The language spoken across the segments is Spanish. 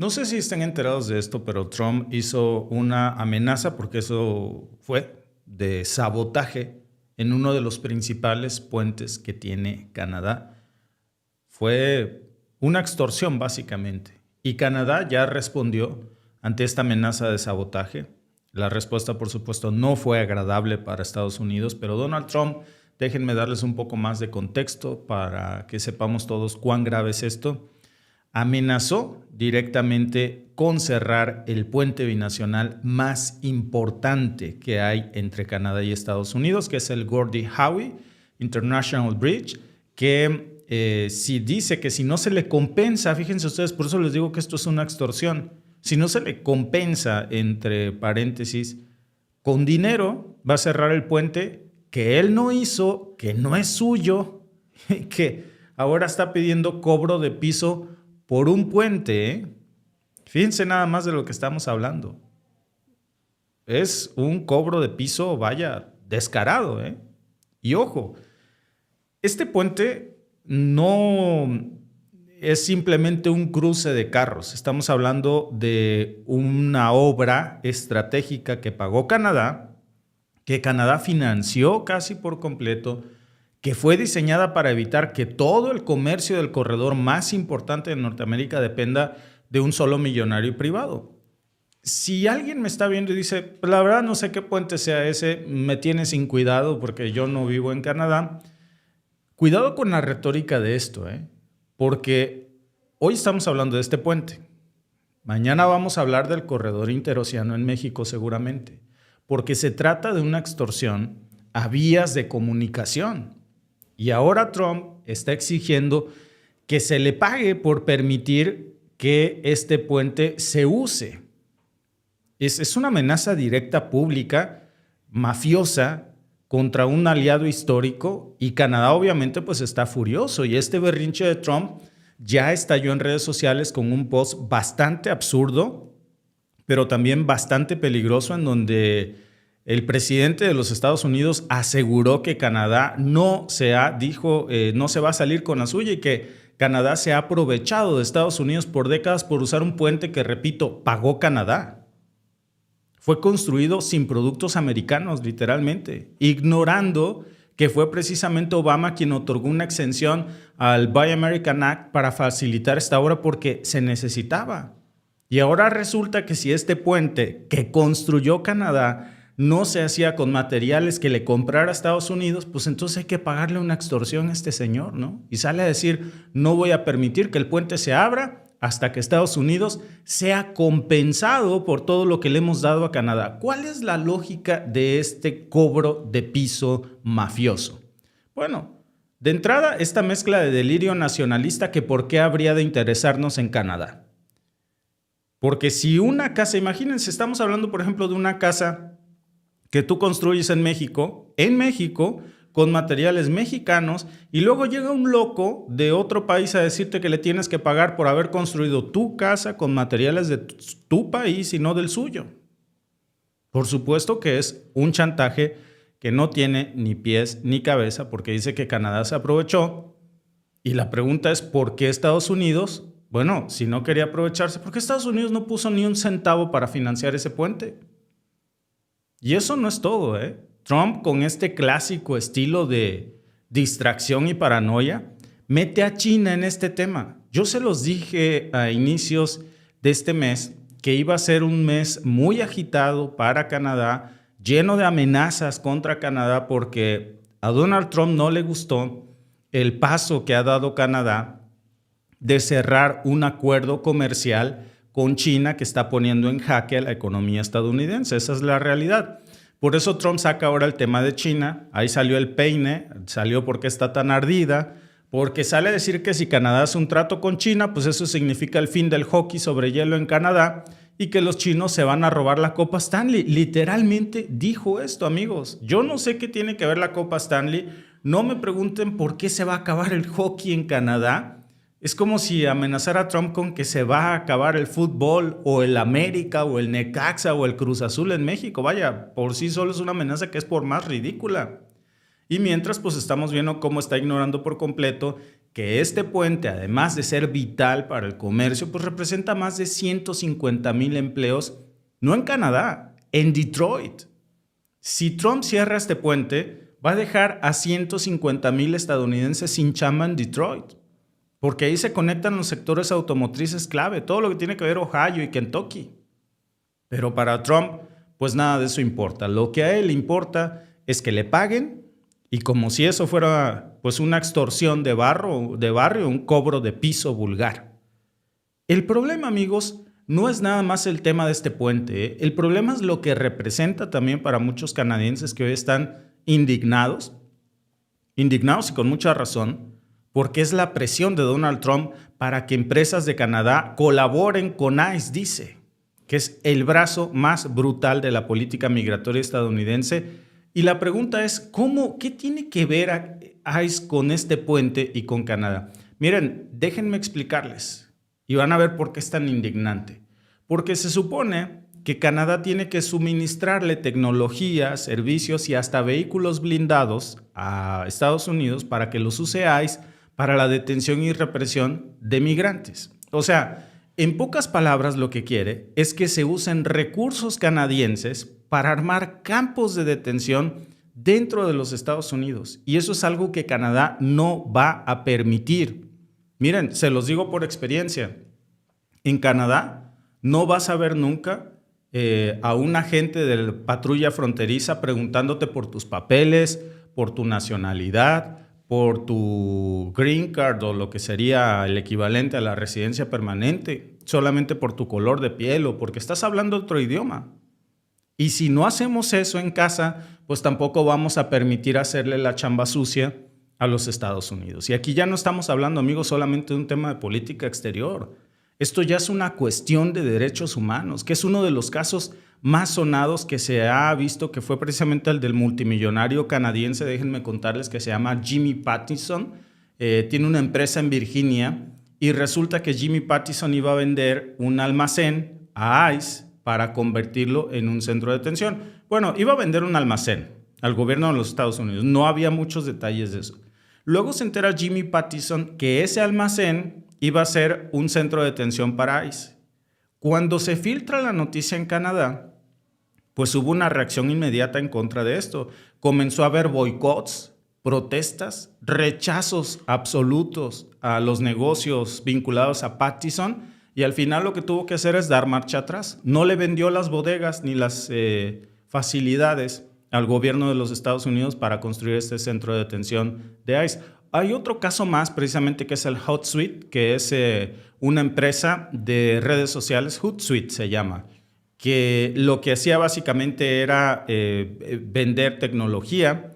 No sé si están enterados de esto, pero Trump hizo una amenaza, porque eso fue, de sabotaje en uno de los principales puentes que tiene Canadá. Fue una extorsión, básicamente. Y Canadá ya respondió ante esta amenaza de sabotaje. La respuesta, por supuesto, no fue agradable para Estados Unidos, pero Donald Trump, déjenme darles un poco más de contexto para que sepamos todos cuán grave es esto. Amenazó directamente con cerrar el puente binacional más importante que hay entre Canadá y Estados Unidos, que es el Gordie Howe International Bridge, que si dice que si no se le compensa, fíjense ustedes, por eso les digo que esto es una extorsión, si no se le compensa, entre paréntesis, con dinero, va a cerrar el puente que él no hizo, que no es suyo, que ahora está pidiendo cobro de piso por un puente, ¿eh? Fíjense nada más de lo que estamos hablando. Es un cobro de piso, vaya, descarado, ¿eh? Y ojo, este puente no es simplemente un cruce de carros. Estamos hablando de una obra estratégica que pagó Canadá, que Canadá financió casi por completo, que fue diseñada para evitar que todo el comercio del corredor más importante de Norteamérica dependa de un solo millonario privado. Si alguien me está viendo y dice, pues la verdad no sé qué puente sea ese, me tiene sin cuidado porque yo no vivo en Canadá, cuidado con la retórica de esto, porque hoy estamos hablando de este puente. Mañana vamos a hablar del corredor interoceano en México seguramente, porque se trata de una extorsión a vías de comunicación. Y ahora Trump está exigiendo que se le pague por permitir que este puente se use. Es una amenaza directa pública, mafiosa, contra un aliado histórico, y Canadá obviamente pues está furioso, y este berrinche de Trump ya estalló en redes sociales con un post bastante absurdo, pero también bastante peligroso, en donde el presidente de los Estados Unidos aseguró que Canadá no se va a salir con la suya, y que Canadá se ha aprovechado de Estados Unidos por décadas por usar un puente que, repito, pagó Canadá. Fue construido sin productos americanos, literalmente, ignorando que fue precisamente Obama quien otorgó una exención al Buy American Act para facilitar esta obra porque se necesitaba. Y ahora resulta que si este puente que construyó Canadá no se hacía con materiales que le comprara a Estados Unidos, pues entonces hay que pagarle una extorsión a este señor, ¿no? Y sale a decir, no voy a permitir que el puente se abra hasta que Estados Unidos sea compensado por todo lo que le hemos dado a Canadá. ¿Cuál es la lógica de este cobro de piso mafioso? Bueno, de entrada, esta mezcla de delirio nacionalista, que por qué habría de interesarnos en Canadá. Porque si una casa, imagínense, estamos hablando por ejemplo de una casa que tú construyes en México, con materiales mexicanos, y luego llega un loco de otro país a decirte que le tienes que pagar por haber construido tu casa con materiales de tu país y no del suyo. Por supuesto que es un chantaje que no tiene ni pies ni cabeza, porque dice que Canadá se aprovechó, y la pregunta es, ¿por qué Estados Unidos? Bueno, si no quería aprovecharse, ¿por qué Estados Unidos no puso ni un centavo para financiar ese puente? Y eso no es todo, Trump, con este clásico estilo de distracción y paranoia, mete a China en este tema. Yo se los dije a inicios de este mes que iba a ser un mes muy agitado para Canadá, lleno de amenazas contra Canadá, porque a Donald Trump no le gustó el paso que ha dado Canadá de cerrar un acuerdo comercial con China que está poniendo en jaque a la economía estadounidense. Esa es la realidad. Por eso Trump saca ahora el tema de China. Ahí salió el peine, salió porque está tan ardida, porque sale a decir que si Canadá hace un trato con China, pues eso significa el fin del hockey sobre hielo en Canadá y que los chinos se van a robar la Copa Stanley. Literalmente dijo esto, amigos. Yo no sé qué tiene que ver la Copa Stanley. No me pregunten por qué se va a acabar el hockey en Canadá. Es como si amenazara a Trump con que se va a acabar el fútbol, o el América, o el Necaxa, o el Cruz Azul en México. Vaya, por sí solo es una amenaza que es por más ridícula. Y mientras, pues estamos viendo cómo está ignorando por completo que este puente, además de ser vital para el comercio, pues representa más de 150,000 empleos, no en Canadá, en Detroit. Si Trump cierra este puente, va a dejar a 150,000 estadounidenses sin chamba en Detroit, porque ahí se conectan los sectores automotrices clave, todo lo que tiene que ver Ohio y Kentucky. Pero para Trump, pues nada de eso importa. Lo que a él importa es que le paguen, y como si eso fuera pues una extorsión de barrio, un cobro de piso vulgar. El problema, amigos, no es nada más el tema de este puente, ¿eh? El problema es lo que representa también para muchos canadienses que hoy están indignados y con mucha razón, porque es la presión de Donald Trump para que empresas de Canadá colaboren con ICE, dice, que es el brazo más brutal de la política migratoria estadounidense. Y la pregunta es, ¿qué tiene que ver ICE con este puente y con Canadá? Miren, déjenme explicarles y van a ver por qué es tan indignante. Porque se supone que Canadá tiene que suministrarle tecnología, servicios y hasta vehículos blindados a Estados Unidos para que los use ICE para la detención y represión de migrantes. O sea, en pocas palabras lo que quiere es que se usen recursos canadienses para armar campos de detención dentro de los Estados Unidos. Y eso es algo que Canadá no va a permitir. Miren, se los digo por experiencia. En Canadá no vas a ver nunca a un agente de la patrulla fronteriza preguntándote por tus papeles, por tu nacionalidad, por tu green card o lo que sería el equivalente a la residencia permanente, solamente por tu color de piel o porque estás hablando otro idioma. Y si no hacemos eso en casa, pues tampoco vamos a permitir hacerle la chamba sucia a los Estados Unidos. Y aquí ya no estamos hablando, amigos, solamente de un tema de política exterior. Esto ya es una cuestión de derechos humanos, que es uno de los casos más sonados que se ha visto, que fue precisamente el del multimillonario canadiense, déjenme contarles, que se llama Jimmy Pattison. Tiene una empresa en Virginia y resulta que Jimmy Pattison iba a vender un almacén a ICE para convertirlo en un centro de detención. Bueno, iba a vender un almacén al gobierno de los Estados Unidos. No había muchos detalles de eso. Luego se entera Jimmy Pattison que ese almacén iba a ser un centro de detención para ICE. Cuando se filtra la noticia en Canadá, pues hubo una reacción inmediata en contra de esto. Comenzó a haber boicots, protestas, rechazos absolutos a los negocios vinculados a Pattison, y al final lo que tuvo que hacer es dar marcha atrás. No le vendió las bodegas ni las facilidades al gobierno de los Estados Unidos para construir este centro de detención de ICE. Hay otro caso más, precisamente, que es el Hootsuite, que es una empresa de redes sociales, Hootsuite se llama, que lo que hacía básicamente era vender tecnología,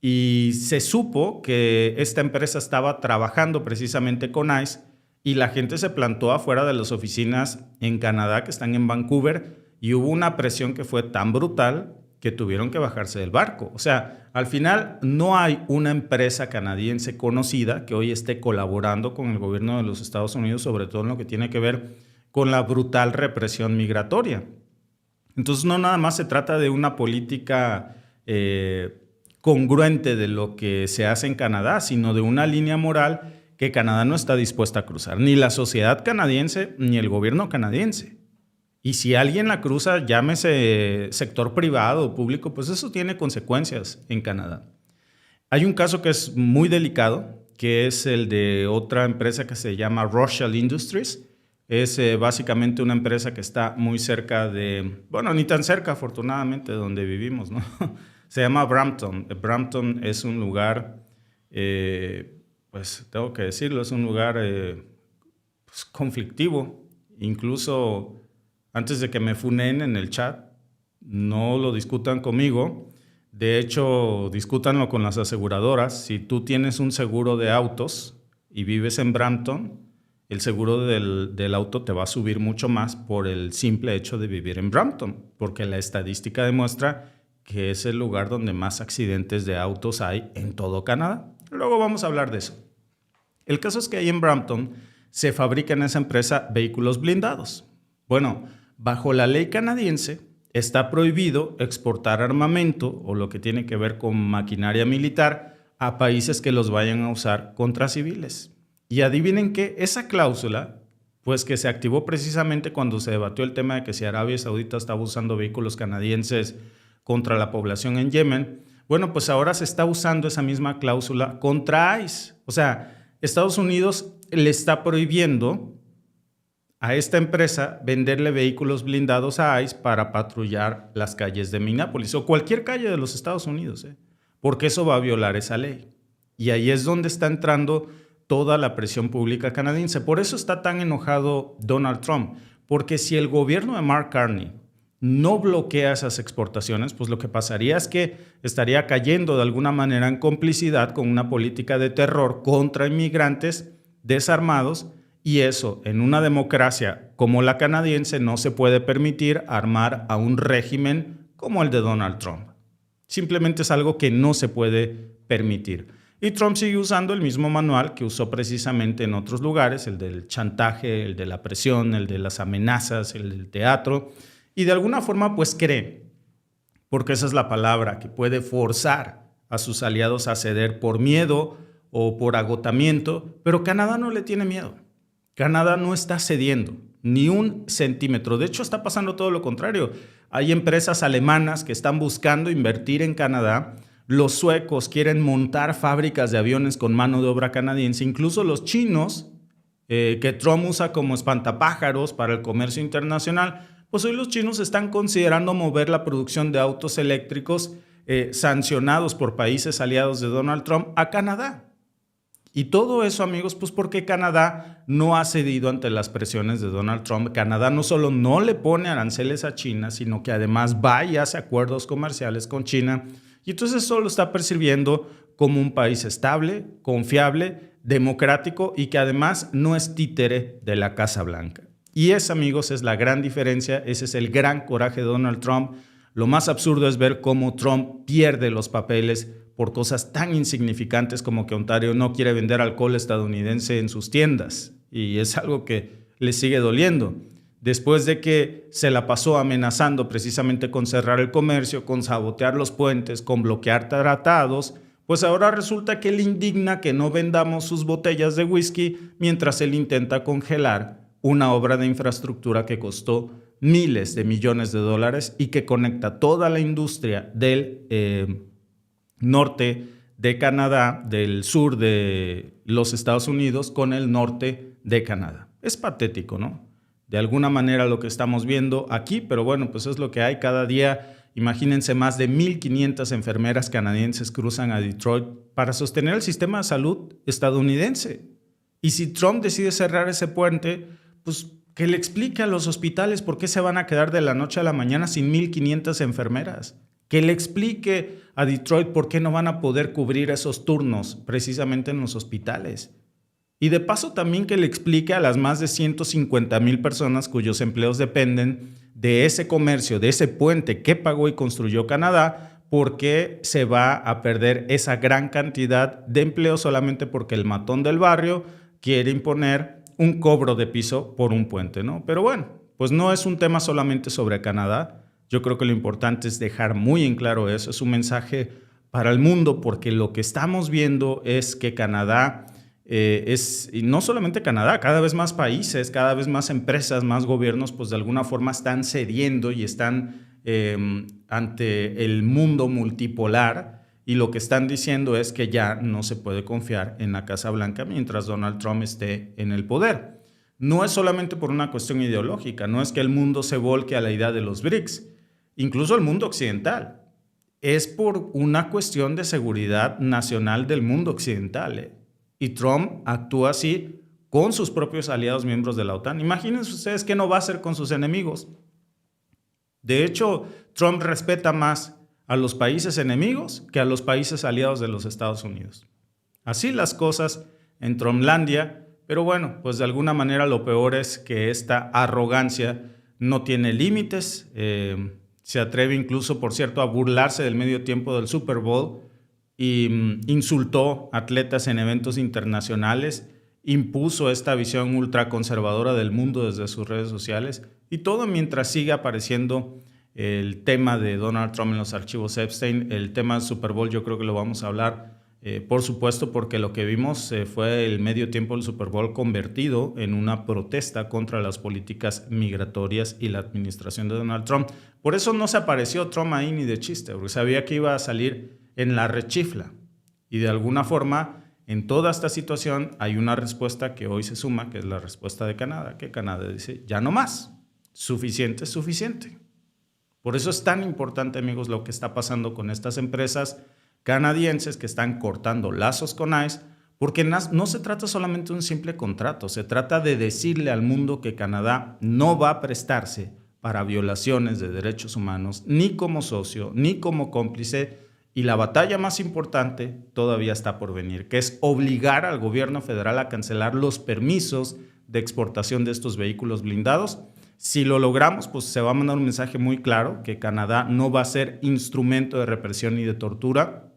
y se supo que esta empresa estaba trabajando precisamente con ICE y la gente se plantó afuera de las oficinas en Canadá que están en Vancouver y hubo una presión que fue tan brutal que tuvieron que bajarse del barco. O sea, al final no hay una empresa canadiense conocida que hoy esté colaborando con el gobierno de los Estados Unidos, sobre todo en lo que tiene que ver con la brutal represión migratoria. Entonces no nada más se trata de una política congruente de lo que se hace en Canadá, sino de una línea moral que Canadá no está dispuesta a cruzar, ni la sociedad canadiense ni el gobierno canadiense. Y si alguien la cruza, llámese sector privado o público, pues eso tiene consecuencias en Canadá. Hay un caso que es muy delicado, que es el de otra empresa que se llama Rochelle Industries. Es básicamente una empresa que está muy cerca de, bueno, ni tan cerca afortunadamente de donde vivimos, ¿no? Se llama Brampton. Brampton es un lugar, pues tengo que decirlo, es un lugar pues, conflictivo. Incluso antes de que me funen en el chat, no lo discutan conmigo. De hecho, discútanlo con las aseguradoras. Si tú tienes un seguro de autos y vives en Brampton, el seguro del auto te va a subir mucho más por el simple hecho de vivir en Brampton, porque la estadística demuestra que es el lugar donde más accidentes de autos hay en todo Canadá. Luego vamos a hablar de eso. El caso es que ahí en Brampton se fabrican en esa empresa vehículos blindados. Bueno, bajo la ley canadiense está prohibido exportar armamento o lo que tiene que ver con maquinaria militar a países que los vayan a usar contra civiles. Y adivinen qué, esa cláusula, pues que se activó precisamente cuando se debatió el tema de que si Arabia Saudita estaba usando vehículos canadienses contra la población en Yemen, bueno, pues ahora se está usando esa misma cláusula contra ICE. O sea, Estados Unidos le está prohibiendo a esta empresa venderle vehículos blindados a ICE para patrullar las calles de Minneapolis o cualquier calle de los Estados Unidos, porque eso va a violar esa ley. Y ahí es donde está entrando toda la presión pública canadiense. Por eso está tan enojado Donald Trump, porque si el gobierno de Mark Carney no bloquea esas exportaciones, pues lo que pasaría es que estaría cayendo de alguna manera en complicidad con una política de terror contra inmigrantes desarmados, y eso en una democracia como la canadiense no se puede permitir armar a un régimen como el de Donald Trump. Simplemente es algo que no se puede permitir. Y Trump sigue usando el mismo manual que usó precisamente en otros lugares, el del chantaje, el de la presión, el de las amenazas, el del teatro. Y de alguna forma pues cree, porque esa es la palabra, que puede forzar a sus aliados a ceder por miedo o por agotamiento, pero Canadá no le tiene miedo. Canadá no está cediendo ni un centímetro. De hecho, está pasando todo lo contrario. Hay empresas alemanas que están buscando invertir en Canadá. Los suecos quieren montar fábricas de aviones con mano de obra canadiense. Incluso los chinos, que Trump usa como espantapájaros para el comercio internacional, pues hoy los chinos están considerando mover la producción de autos eléctricos sancionados por países aliados de Donald Trump a Canadá. Y todo eso, amigos, pues porque Canadá no ha cedido ante las presiones de Donald Trump. Canadá no solo no le pone aranceles a China, sino que además va y hace acuerdos comerciales con China. Y entonces eso lo está percibiendo como un país estable, confiable, democrático y que además no es títere de la Casa Blanca. Y esa, amigos, es la gran diferencia. Ese es el gran coraje de Donald Trump. Lo más absurdo es ver cómo Trump pierde los papeles por cosas tan insignificantes como que Ontario no quiere vender alcohol estadounidense en sus tiendas. Y es algo que le sigue doliendo. Después de que se la pasó amenazando precisamente con cerrar el comercio, con sabotear los puentes, con bloquear tratados, pues ahora resulta que le indigna que no vendamos sus botellas de whisky mientras él intenta congelar una obra de infraestructura que costó miles de millones de dólares y que conecta toda la industria del norte de Canadá, del sur de los Estados Unidos, con el norte de Canadá. Es patético, ¿no? De alguna manera lo que estamos viendo aquí, pero bueno, pues es lo que hay cada día. Imagínense, más de 1,500 enfermeras canadienses cruzan a Detroit para sostener el sistema de salud estadounidense. Y si Trump decide cerrar ese puente, pues que le explique a los hospitales por qué se van a quedar de la noche a la mañana sin 1,500 enfermeras. Que le explique a Detroit por qué no van a poder cubrir esos turnos precisamente en los hospitales. Y de paso también que le explique a las más de 150,000 personas cuyos empleos dependen de ese comercio, de ese puente que pagó y construyó Canadá, por qué se va a perder esa gran cantidad de empleos solamente porque el matón del barrio quiere imponer un cobro de piso por un puente, ¿no? Pero bueno, pues no es un tema solamente sobre Canadá. Yo creo que lo importante es dejar muy en claro eso. Es un mensaje para el mundo porque lo que estamos viendo es que Canadá y no solamente Canadá, cada vez más países, cada vez más empresas, más gobiernos, pues de alguna forma están cediendo y están ante el mundo multipolar, y lo que están diciendo es que ya no se puede confiar en la Casa Blanca mientras Donald Trump esté en el poder. No es solamente por una cuestión ideológica, no es que el mundo se volque a la idea de los BRICS, incluso el mundo occidental. Es por una cuestión de seguridad nacional del mundo occidental. Y Trump actúa así con sus propios aliados miembros de la OTAN. Imagínense ustedes qué no va a hacer con sus enemigos. De hecho, Trump respeta más a los países enemigos que a los países aliados de los Estados Unidos. Así las cosas en Trumplandia, pero bueno, pues de alguna manera lo peor es que esta arrogancia no tiene límites. Se atreve incluso, por cierto, a burlarse del medio tiempo del Super Bowl y insultó atletas en eventos internacionales, impuso esta visión ultraconservadora del mundo desde sus redes sociales, y todo mientras sigue apareciendo el tema de Donald Trump en los archivos Epstein. El tema del Super Bowl yo creo que lo vamos a hablar Por supuesto, porque lo que vimos fue el medio tiempo del Super Bowl convertido en una protesta contra las políticas migratorias y la administración de Donald Trump. Por eso no se apareció Trump ahí ni de chiste, porque sabía que iba a salir en la rechifla. Y de alguna forma, en toda esta situación hay una respuesta que hoy se suma, que es la respuesta de Canadá, que Canadá dice, ya no más, suficiente es suficiente. Por eso es tan importante, amigos, lo que está pasando con estas empresas canadienses que están cortando lazos con ICE, porque no se trata solamente de un simple contrato, se trata de decirle al mundo que Canadá no va a prestarse para violaciones de derechos humanos, ni como socio, ni como cómplice, y la batalla más importante todavía está por venir, que es obligar al gobierno federal a cancelar los permisos de exportación de estos vehículos blindados. Si lo logramos, pues se va a mandar un mensaje muy claro que Canadá no va a ser instrumento de represión ni de tortura,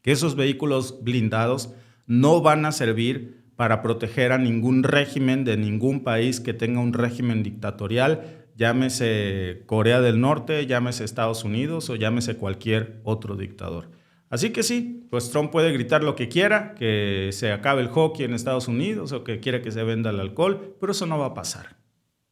que esos vehículos blindados no van a servir para proteger a ningún régimen de ningún país que tenga un régimen dictatorial, llámese Corea del Norte, llámese Estados Unidos o llámese cualquier otro dictador. Así que sí, pues Trump puede gritar lo que quiera, que se acabe el hockey en Estados Unidos o que quiera que se venda el alcohol, pero eso no va a pasar.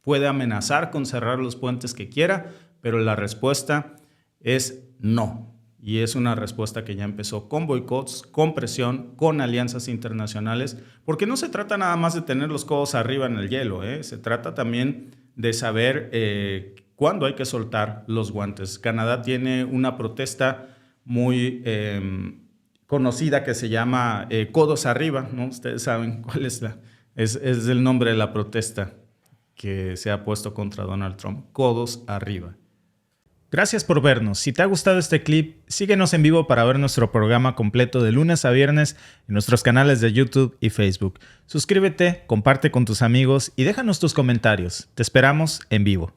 Puede amenazar con cerrar los puentes que quiera, pero la respuesta es no. Y es una respuesta que ya empezó con boicots, con presión, con alianzas internacionales, porque no se trata nada más de tener los codos arriba en el hielo, se trata también de saber cuándo hay que soltar los guantes. Canadá tiene una protesta muy conocida que se llama Codos Arriba, ¿no? Ustedes saben cuál es es el nombre de la protesta que se ha puesto contra Donald Trump, Codos Arriba. Gracias por vernos. Si te ha gustado este clip, síguenos en vivo para ver nuestro programa completo de lunes a viernes en nuestros canales de YouTube y Facebook. Suscríbete, comparte con tus amigos y déjanos tus comentarios. Te esperamos en vivo.